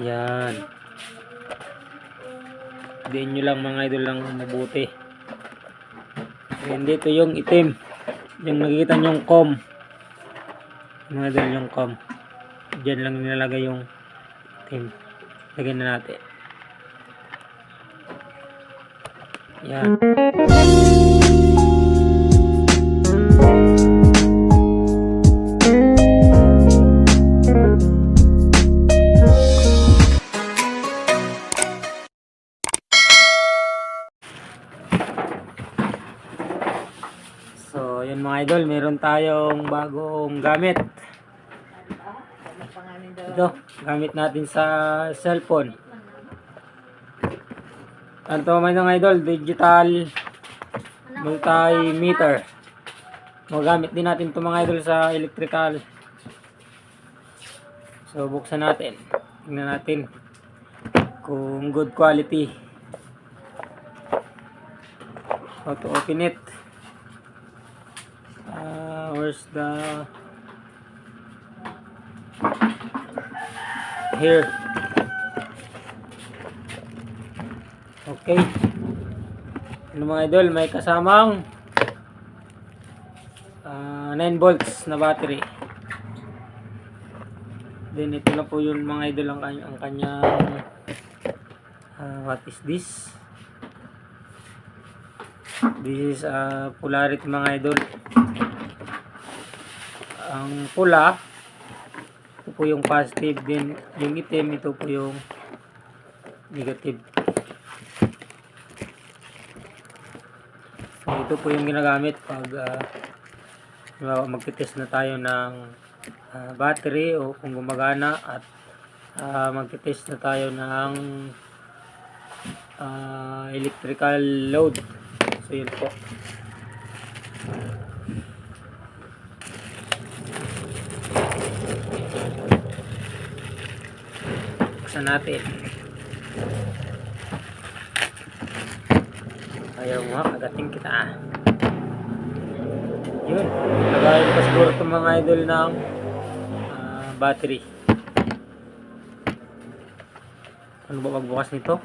Yan. Diin nyo lang mga idol lang mabuti. Ayan, dito yung itim. Yung nakikita nyo yung com. Mga idol yung com. Diyan lang nilalagay yung itim. Lagyan na natin. Yan. So, yun mga idol, meron tayong bagong gamit. Ito, gamit natin sa cellphone. Ito mga idol, digital multimeter. Magamit din natin ito mga idol sa electrical. So, buksan natin. Tingnan natin kung good quality. How to open it. Where's the here? Okay. Ano mga idol, may kasamang 9 volts na battery. Then ito na po yun mga idol ang kanyang what is this? This is polarity mga idol. Ang pula, ito po yung positive, din yung itim, ito po yung negative. So ito po yung ginagamit pag magte-test na tayo ng battery o kung gumagana, at magte-test na tayo ng electrical load. So yun po. Buksan natin. Ayaw mo, kagating kita. Yun. Lagayin ko siguro itong mga idol ng battery. Ano ba magbukas nito?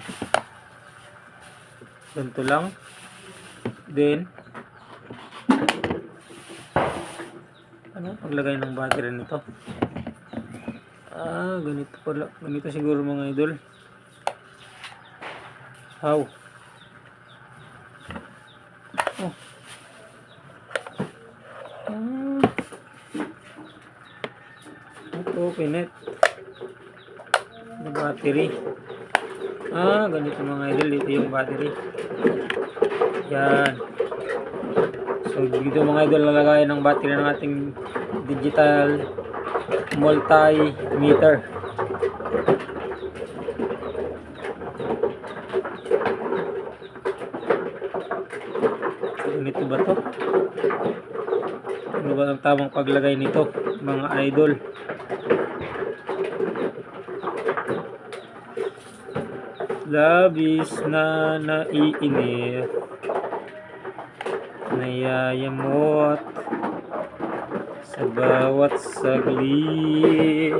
Ganito lang. Then ano paglagay ng battery nito? Ganito pala. Ganito siguro mga idol. How? Oh. Ito, open it. The battery. Ganito mga idol. Dito yung battery. Yan. So, dito mga idol lalagay ng battery ng ating digital multimeter. Ganito ba to? Ano ba ang tamang paglagay nito mga idol? Labis na naiinip, nayayamot sa bawat saglit.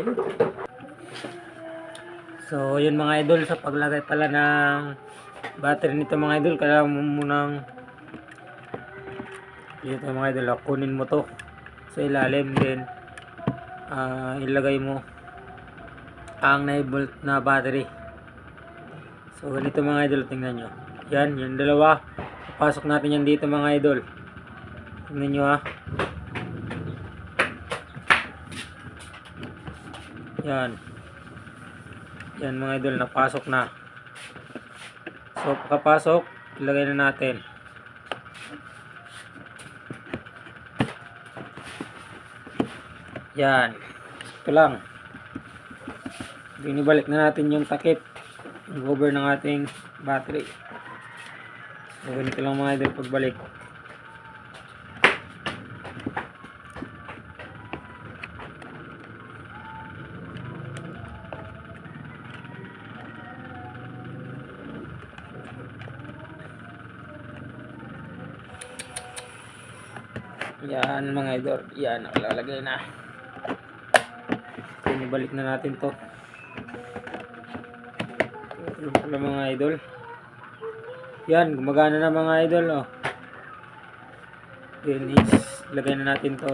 So yun mga idol, sa paglagay pala ng battery nito mga idol, kailangan mo munang dito mga idol, kunin mo to sa ilalim, din ilagay mo ang 9 volt na battery. So ganito mga idol, tingnan nyo. Yan, yung dalawa. Pasok natin yan dito mga idol. Tingnan nyo ha. Yan. Yan mga idol, napasok na. So pagkapasok, ilagay na natin. Yan. Ito lang. Binibalik na natin yung takip, yung cover ng ating battery. So ganito lang mga idol pagbalik. Yan mga idol, yan, nakalagay na. Then, ibalik na natin to. Ito pala mga idol. Yan, gumagana na mga idol. Oh. Then is, lagay na natin to.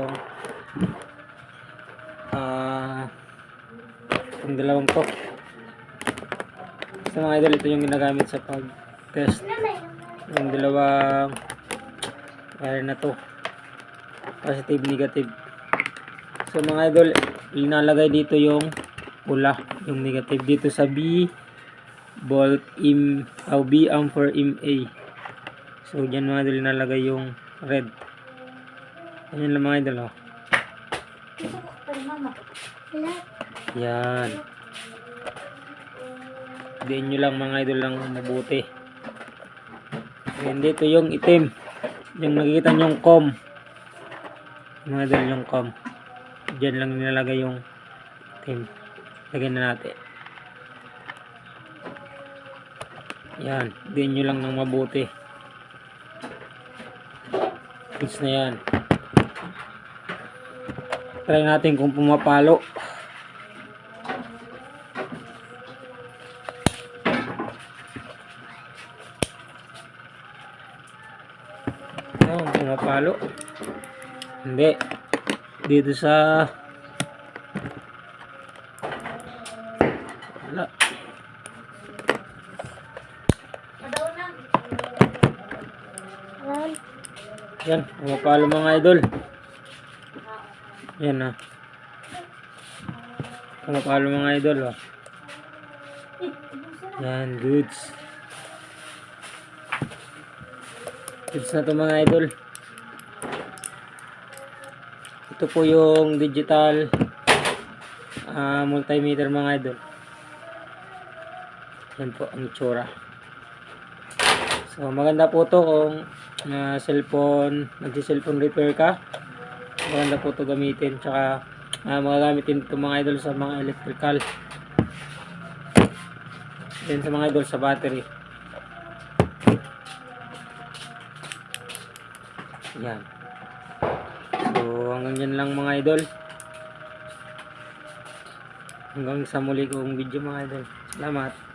Yung dalawang to. Sa mga idol, ito yung ginagamit sa pag-test. Yung dalawang wire na to. Positive, negative. So mga idol, linalagay dito yung pula, yung negative dito sa B volt B ampere A. So dyan mga idol, linalagay yung red. Ayan lang mga idol. Oh. Yan. Diin nyo lang mga idol lang mabuti. Ayan dito yung itim. Yung nakikita nyo yung COM. Mga idol yung COM. Diyan lang nilalagay yung itim. Lagyan na natin. Yan. Diin nyo lang ng mabuti. Fix na yan. Try natin kung pumapalo. Oh, pumapalo. Hindi. Dito sa wala. Yan, pumapalo mga idol. Yan na. Pumapalo mga idol. Oh. Yan, goods. Goods na to mga idol. Ito po yung digital multimeter mga idol. Yan po ang itsura. So maganda po to kung nagsi-cellphone repair ka. Maganda po to gamitin. Tsaka magagamitin ito mga idol sa mga electrical. Then sa mga idol sa battery. Yan. So hanggang dyan lang mga idol. Hanggang sa muli kong video mga idol. Salamat.